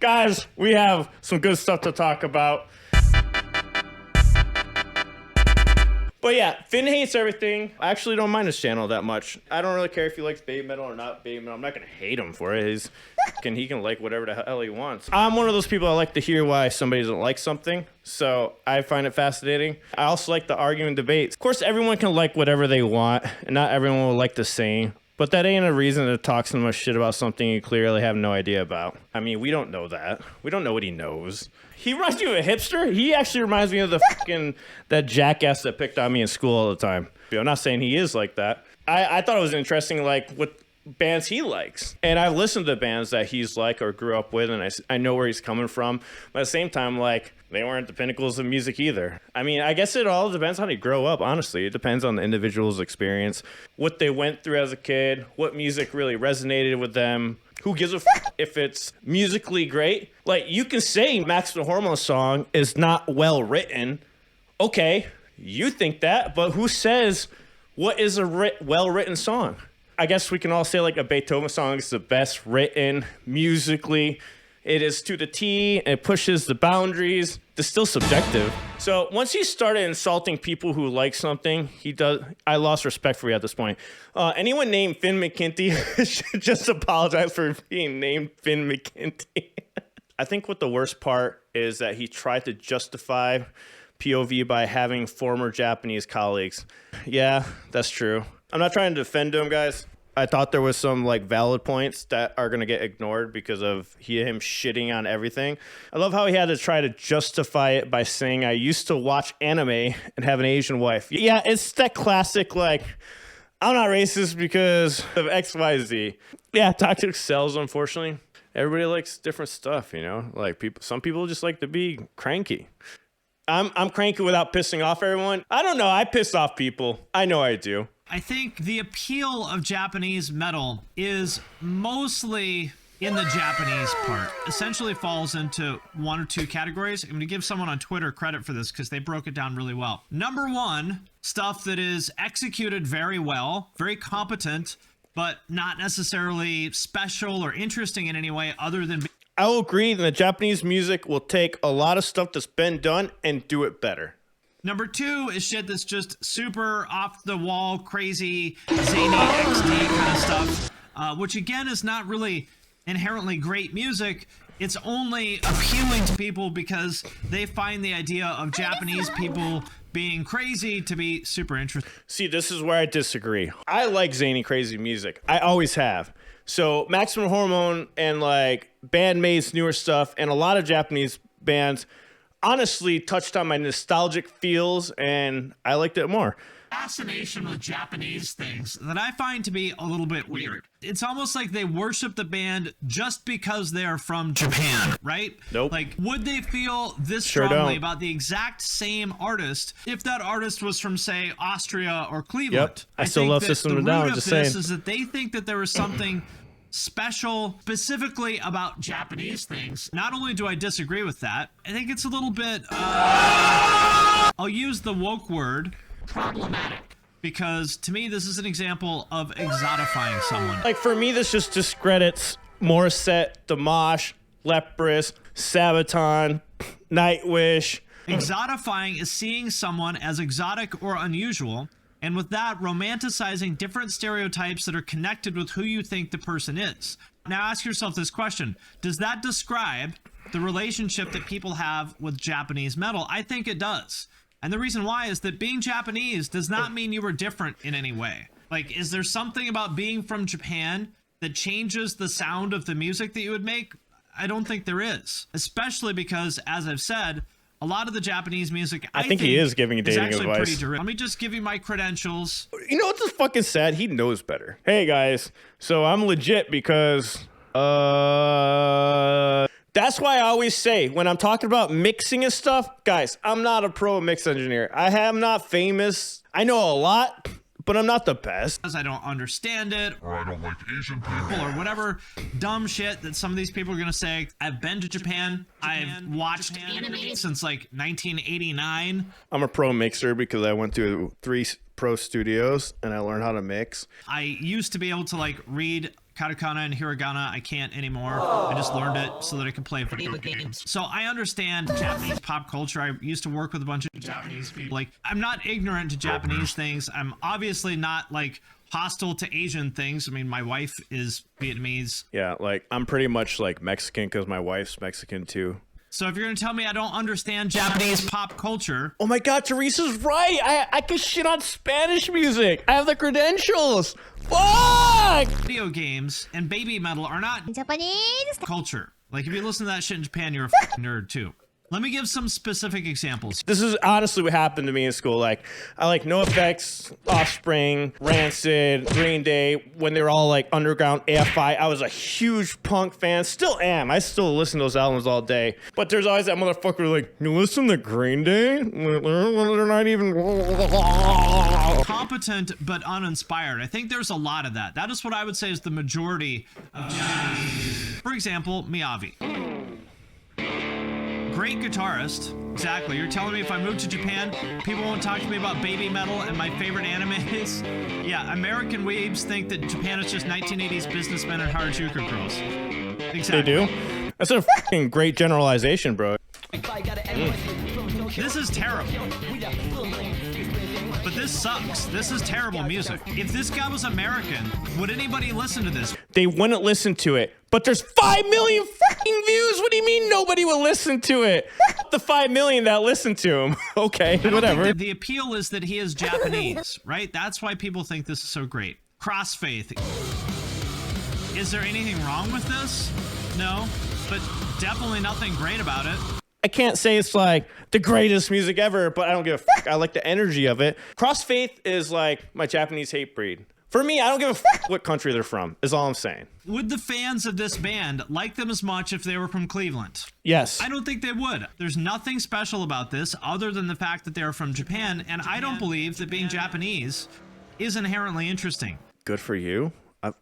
Guys, we have some good stuff to talk about. But yeah, Finn hates everything. I actually don't mind his channel that much. I don't really care if he likes baby metal or not baby metal. I'm not going to hate him for it. He can like whatever the hell he wants. I'm one of those people that like to hear why somebody doesn't like something. So I find it fascinating. I also like the argument debates. Of course, everyone can like whatever they want, and not everyone will like the same. But that ain't a reason to talk so much shit about something you clearly have no idea about. I mean, we don't know that. We don't know what he knows. He reminds me of a hipster. He actually reminds me of that jackass that picked on me in school all the time. I'm not saying he is like that. I thought it was interesting, like, what bands he likes. And I've listened to bands that he's like or grew up with, and I know where he's coming from. But at the same time, like, they weren't the pinnacles of music either. I mean, I guess it all depends on how you grow up, honestly. It depends on the individual's experience, what they went through as a kid, what music really resonated with them. Who gives a if it's musically great? Like, you can say Max the Hormone song is not well written. Okay, you think that, but who says what is a well-written song? I guess we can all say like a Beethoven song is the best written musically. It is to the T, it pushes the boundaries. It's still subjective. So once he started insulting people who like something, I lost respect for you at this point. Anyone named Finn McKenty should just apologize for being named Finn McKenty. I think what the worst part is that he tried to justify POV by having former Japanese colleagues. Yeah, that's true. I'm not trying to defend him, guys. I thought there was some like valid points that are going to get ignored because of him shitting on everything. I love how he had to try to justify it by saying, I used to watch anime and have an Asian wife. Yeah, it's that classic, like, I'm not racist because of XYZ. Yeah, toxic sells, unfortunately. Everybody likes different stuff, you know? Like, some people just like to be cranky. I'm cranky without pissing off everyone. I don't know. I piss off people. I know I do. I think the appeal of Japanese metal is mostly in the Japanese part. Essentially falls into one or two categories. I'm going to give someone on Twitter credit for this because they broke it down really well. Number one, stuff that is executed very well, very competent, but not necessarily special or interesting in any way other than... I will agree that Japanese music will take a lot of stuff that's been done and do it better. Number two is shit that's just super off the wall, crazy, zany XD kind of stuff, which again is not really inherently great music. It's only appealing to people because they find the idea of Japanese people being crazy to be super interesting. See, this is where I disagree. I like zany, crazy music. I always have. So Maximum Hormone and like Bandmaid's newer stuff and a lot of Japanese bands honestly touched on my nostalgic feels, and I liked it more. Fascination with Japanese things that I find to be a little bit weird. It's almost like they worship the band just because they're from Japan, right? Nope. Like, would they feel this strongly about the exact same artist if that artist was from, say, Austria or Cleveland? Yep. I still love System of a Down. Just saying. Is that they think that there was something special specifically about Japanese things. Not only do I disagree with that, I think it's a little bit I'll use the woke word, problematic, because to me this is an example of exotifying someone. Like, for me, this just discredits Morissette, Dimash, Leprous, Sabaton, Nightwish. Exotifying is seeing someone as exotic or unusual, and with that, romanticizing different stereotypes that are connected with who you think the person is. Now ask yourself this question. Does that describe the relationship that people have with Japanese metal? I think it does. And the reason why is that being Japanese does not mean you were different in any way. Like, is there something about being from Japan that changes the sound of the music that you would make? I don't think there is. Especially because, as I've said, a lot of the Japanese music, I think he is giving dating advice. Let me just give you my credentials. You know what's fucking sad? He knows better. Hey guys, so I'm legit because that's why I always say when I'm talking about mixing and stuff, guys, I'm not a pro mix engineer. I am not famous. I know a lot, but I'm not the best. Because I don't understand it, or I don't like Asian people, or whatever dumb shit that some of these people are gonna say. I've been to Japan. I've watched anime since like 1989. I'm a pro mixer because I went to 3 pro studios and I learned how to mix. I used to be able to like read katakana and hiragana. I can't anymore. I just learned it so that I can play video games. So I understand Japanese pop culture. I used to work with a bunch of Japanese people. Like, I'm not ignorant to Japanese things. I'm obviously not like hostile to Asian things. I mean, my wife is Vietnamese. Yeah, like I'm pretty much like Mexican because my wife's Mexican too. So if you're gonna tell me I don't understand Japanese pop culture, oh my God, Teresa's right. I can shit on Spanish music. I have the credentials. Fuck! video games and baby metal are not Japanese culture. Like, if you listen to that shit in Japan, you're a fucking nerd too. Let me give some specific examples. This is honestly what happened to me in school. Like, I like NoFX, Offspring, Rancid, Green Day, when they were all like underground AFI. I was a huge punk fan. Still am. I still listen to those albums all day. But there's always that motherfucker like, you listen to Green Day? They're not even... Competent but uninspired. I think there's a lot of that. That is what I would say is the majority of Japanese. For example, Miyavi. Great guitarist. Exactly. You're telling me if I move to Japan, people won't talk to me about baby metal and my favorite animes? Yeah, American weebs think that Japan is just 1980s businessmen and Harajuku girls. Exactly. They do? That's a fucking great generalization, bro. This is terrible. But this sucks. This is terrible music. If this guy was American, would anybody listen to this? They wouldn't listen to it. But there's 5 million fucking views. What do you mean nobody will listen to it? The 5 million that listen to him. Okay, whatever. The appeal is that he is Japanese, right? That's why people think this is so great. Crossfaith. Is there anything wrong with this? No, but definitely nothing great about it. I can't say it's like the greatest music ever, but I don't give a fuck. I like the energy of it. Crossfaith is like my Japanese hate breed. For me, I don't give a fuck what country they're from, is all I'm saying. Would the fans of this band like them as much if they were from Cleveland? Yes. I don't think they would. There's nothing special about this other than the fact that they're from Japan, and I don't believe that being Japanese is inherently interesting. Good for you.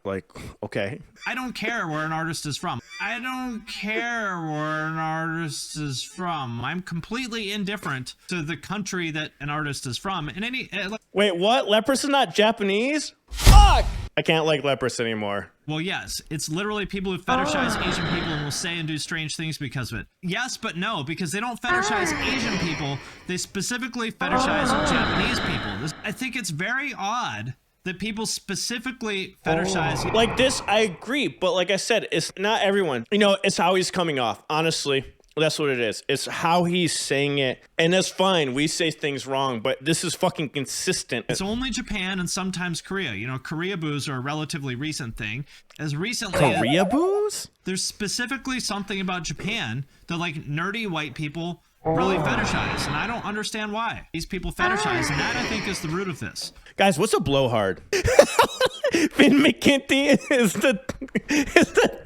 Like, okay. I don't care where an artist is from. I don't care where an artist is from. I'm completely indifferent to the country that an artist is from. In any Wait, what? Leprous is not Japanese? Fuck! I can't like Leprous anymore. Well, yes. It's literally people who fetishize Asian people and will say and do strange things because of it. Yes, but no, because they don't fetishize Asian people. They specifically fetishize Japanese people. I think it's very odd that people specifically fetishize. Like this, I agree, but like I said, it's not everyone. You know, it's how he's coming off. Honestly, that's what it is. It's how he's saying it, and that's fine. We say things wrong, but this is fucking consistent. It's only Japan and sometimes Korea. You know, Korea boos are a relatively recent thing. As recently Korea boos? There's specifically something about Japan that like nerdy white people really fetishize, and I don't understand why these people fetishize, and that I think is the root of this. Guys, what's a blowhard? Finn McKenty is the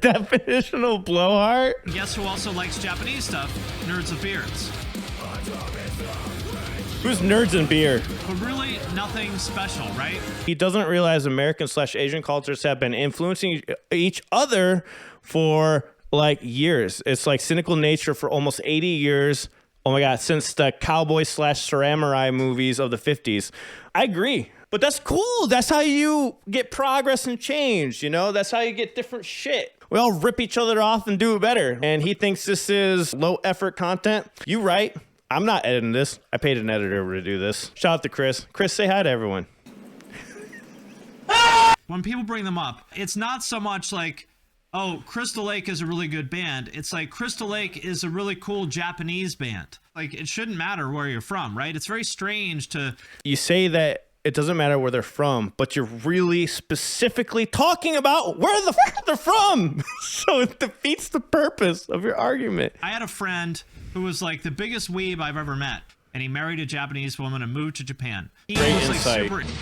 definitional blowhard. Guess who also likes Japanese stuff? Nerds with beards. Who's nerds and beer? But really nothing special, right? He doesn't realize American/Asian cultures have been influencing each other for like years. It's like cynical nature for almost 80 years. Oh my God, since the cowboy/samurai movies of the 50s. I agree, but that's cool. That's how you get progress and change, you know? That's how you get different shit. We all rip each other off and do it better. And he thinks this is low effort content. You right. I'm not editing this. I paid an editor to do this. Shout out to Chris. Chris, say hi to everyone. When people bring them up, it's not so much like, oh, Crystal Lake is a really good band. It's like Crystal Lake is a really cool Japanese band. Like, it shouldn't matter where you're from, right? It's very strange to... You say that it doesn't matter where they're from, but you're really specifically talking about where the fuck they're from. So it defeats the purpose of your argument. I had a friend who was like the biggest weeb I've ever met, and he married a Japanese woman and moved to Japan. He Great was insight. like super...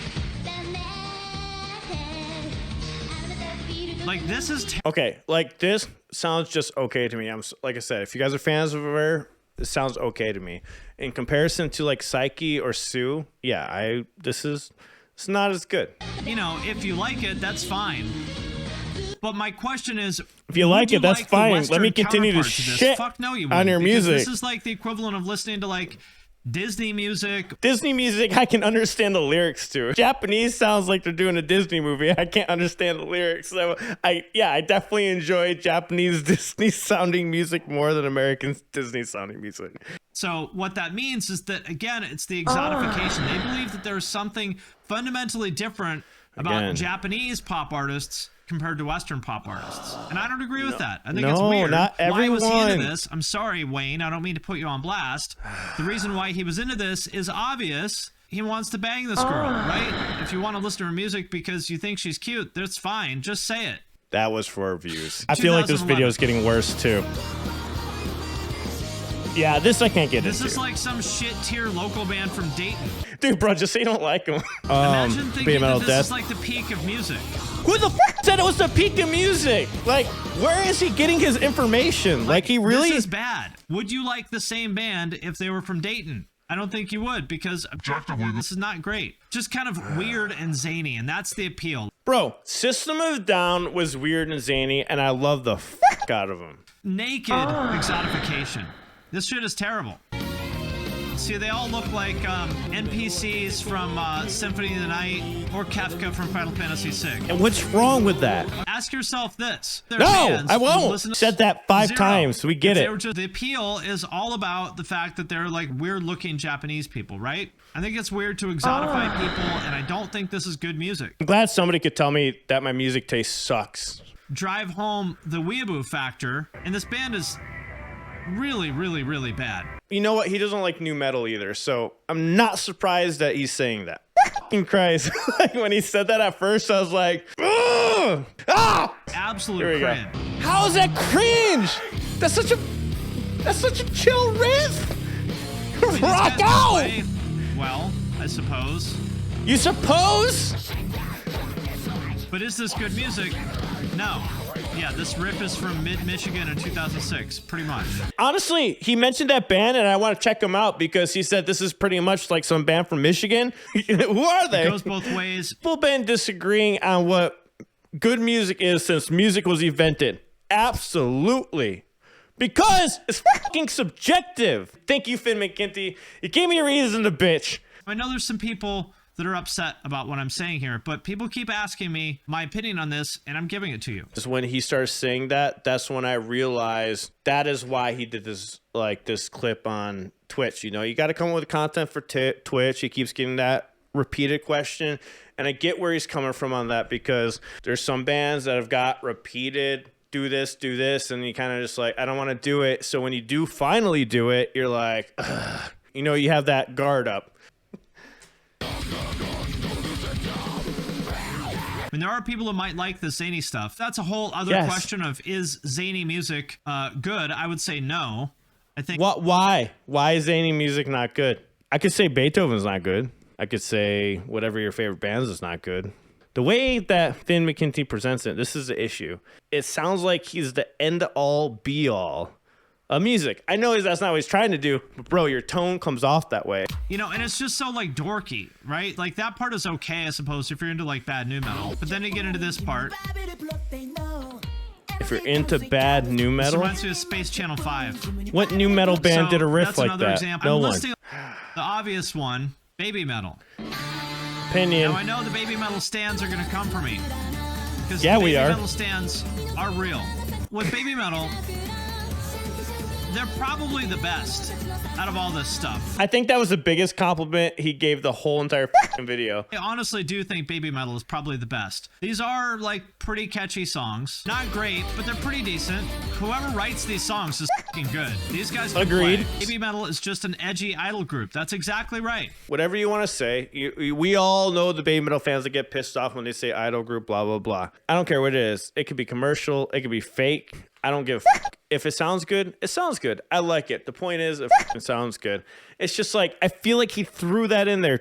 Like, this is... Okay, like this sounds just okay to me. Like I said, if you guys are fans of her, it sounds okay to me. In comparison to like Psyche or Sue, yeah, it's not as good. You know, if you like it, that's fine. But my question is, if you like it, that's the fine. Western Let me continue to counterpart this? shit Fuck no, you on wouldn't, your because music. This is like the equivalent of listening to like Disney music. Disney music, I can understand the lyrics to. Japanese sounds like they're doing a Disney movie. I can't understand the lyrics. So I definitely enjoy Japanese Disney sounding music more than American Disney sounding music. So what that means is that, again, it's the exotification. They believe that there's something fundamentally different about Japanese pop artists compared to Western pop artists. And I don't agree with that. I think it's weird. Not everyone. Why was he into this? I'm sorry, Wayne. I don't mean to put you on blast. The reason why he was into this is obvious. He wants to bang this girl, right? If you want to listen to her music because you think she's cute, that's fine. Just say it. That was for views. I feel like this video is getting worse, too. Yeah, this I can't get into. This is like some shit tier local band from Dayton. Dude, bro, just say you don't like him. Imagine thinking that this is like the peak of music. Who the f said it was the peak of music? Like, where is he getting his information? Like he really... This is bad. Would you like the same band if they were from Dayton? I don't think you would, because objectively, this is not great. Just kind of weird and zany, and that's the appeal. Bro, System of a Down was weird and zany, and I love the fuck out of him. Naked exotification. This shit is terrible. See, they all look like NPCs from Symphony of the Night or Kefka from Final Fantasy VI. And what's wrong with that? Ask yourself this. No, I won't. Said that 5 times. We get it. The appeal is all about the fact that they're like weird-looking Japanese people, right? I think it's weird to exotify people, and I don't think this is good music. I'm glad somebody could tell me that my music taste sucks. Drive home the weeaboo factor, and this band is really, really, really bad. You know what? He doesn't like new metal either, so I'm not surprised that he's saying that. Fucking Christ. Like, when he said that at first, I was like, ugh! Ah! Absolute cringe. How is that cringe? That's such a chill riff. Rock out! Well, I suppose. You suppose? But is this good music? No. Yeah, this riff is from mid-Michigan in 2006, pretty much. Honestly, he mentioned that band, and I want to check him out because he said this is pretty much like some band from Michigan. Who are they? It goes both ways. People been disagreeing on what good music is since music was invented. Absolutely. Because it's fucking subjective. Thank you, Finn McGinty. You gave me a reason to bitch. I know there's some people that are upset about what I'm saying here, but people keep asking me my opinion on this, and I'm giving it to you. Just when he starts saying that, that's when I realized that is why he did this, like this clip on Twitch. You know, you got to come up with content for Twitch. He keeps getting that repeated question, and I get where he's coming from on that because there's some bands that have got repeated do this, and you kind of just like, I don't want to do it. So when you do finally do it, you're like, ugh. You know, you have that guard up. I mean, there are people who might like the zany stuff. That's a whole other question of, is zany music good? I would say no. I think... Why? Why is zany music not good? I could say Beethoven's not good. I could say whatever your favorite bands is not good. The way that Finn McKenty presents it, this is the issue. It sounds like he's the end-all, be-all of music. I know that's not what he's trying to do, but bro, your tone comes off that way. You know, and it's just so like dorky, right? Like that part is okay, I suppose, if you're into like bad new metal. But then you get into this part. If you're into bad new metal, this reminds me of Space Channel 5. What new metal band did a riff like that? Example. No I'm one. listing the obvious one, baby metal. Opinion. Now I know the baby metal stands are gonna come for me. Because we are. Baby metal stands are real. With baby metal, they're probably the best out of all this stuff. I think that was the biggest compliment he gave the whole entire video. I honestly do think baby metal is probably the best. These are like pretty catchy songs. Not great, but they're pretty decent. Whoever writes these songs is fucking good. These guys can Agreed. play. Baby metal is just an edgy idol group. That's exactly right. Whatever you want to say, we all know the baby metal fans that get pissed off when they say idol group, blah, blah, blah. I don't care what it is. It could be commercial. It could be fake. I don't give a fuck. If it sounds good, it sounds good. I like it. The point is, it sounds good. It's just like, I feel like he threw that in there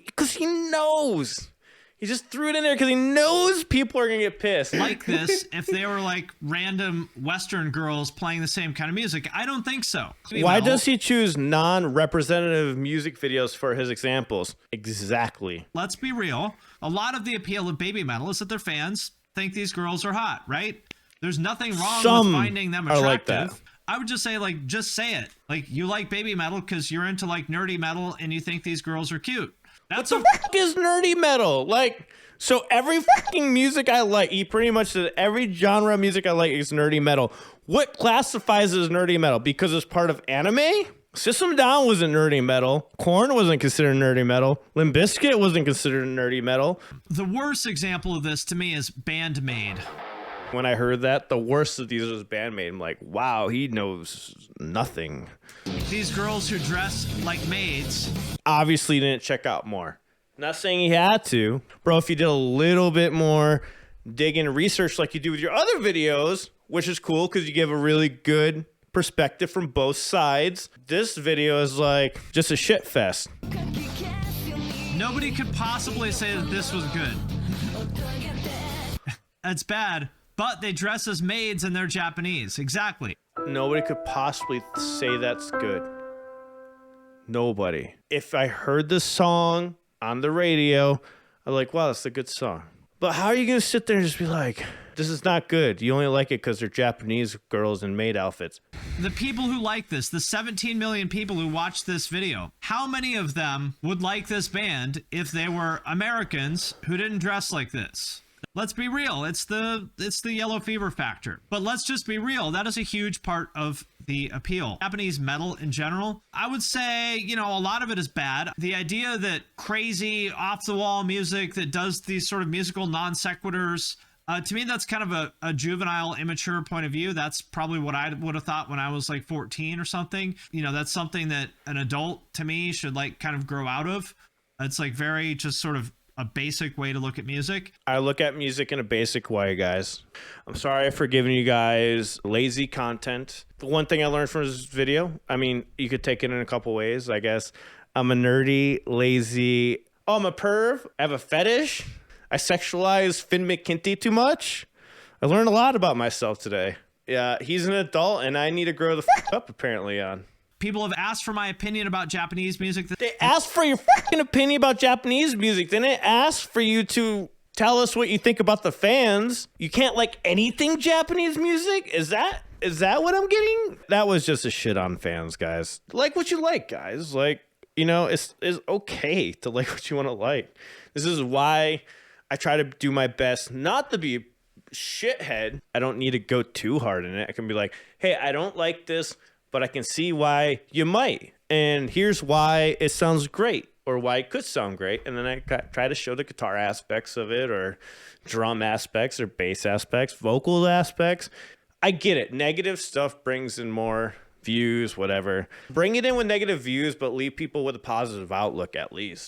because he knows. He just threw it in there because he knows people are going to get pissed. Like this, if they were like random Western girls playing the same kind of music, I don't think so. Why does he choose non-representative music videos for his examples? Exactly. Let's be real. A lot of the appeal of baby metal is that their fans think these girls are hot, right? There's nothing wrong with finding them attractive. Are like that. I would just say, like, just say it. Like, you like baby metal because you're into like nerdy metal and you think these girls are cute. That's What the fuck is nerdy metal? Like, so every fucking music I like, he pretty much said every genre of music I like is nerdy metal. What classifies as nerdy metal? Because it's part of anime? System Down wasn't nerdy metal. Korn wasn't considered nerdy metal. Limp Bizkit wasn't considered nerdy metal. The worst example of this to me is Bandmade. When I heard that, the worst of these was Bandmade. I'm like, wow, he knows nothing. These girls who dress like maids. Obviously didn't check out more. Not saying he had to. Bro, if you did a little bit more digging and research like you do with your other videos, which is cool because you give a really good perspective from both sides, this video is like just a shit fest. Nobody could possibly say that this was good. That's bad. But they dress as maids and they're Japanese. Exactly. Nobody could possibly say that's good. Nobody. If I heard this song on the radio, I'm like, wow, that's a good song. But how are you going to sit there and just be like, this is not good? You only like it because they're Japanese girls in maid outfits. The people who like this, the 17 million people who watched this video, how many of them would like this band if they were Americans who didn't dress like this? Let's be real. It's the yellow fever factor. But let's just be real. That is a huge part of the appeal. Japanese metal in general, I would say, you know, a lot of it is bad. The idea that crazy off the wall music that does these sort of musical non sequiturs, to me, that's kind of a juvenile, immature point of view. That's probably what I would have thought when I was like 14 or something. You know, that's something that an adult to me should like kind of grow out of. It's like very just sort of a basic way to look at music. I look at music in a basic way, guys. I'm sorry for giving you guys lazy content. The one thing I learned from this video, I mean, you could take it in a couple ways, I guess. I'm a nerdy, lazy, I'm a perv. I have a fetish. I sexualize Finn McKinty too much. I learned a lot about myself today. Yeah, he's an adult and I need to grow the up apparently on. People have asked for my opinion about Japanese music. They asked for your fucking opinion about Japanese music. They didn't ask for you to tell us what you think about the fans. You can't like anything Japanese music? Is that what I'm getting? That was just a shit on fans, guys. Like what you like, guys. Like, you know, it's okay to like what you want to like. This is why I try to do my best not to be a shithead. I don't need to go too hard in it. I can be like, hey, I don't like this, but I can see why you might. And here's why it sounds great or why it could sound great. And then I try to show the guitar aspects of it or drum aspects or bass aspects, vocal aspects. I get it. Negative stuff brings in more views, whatever. Bring it in with negative views, but leave people with a positive outlook at least.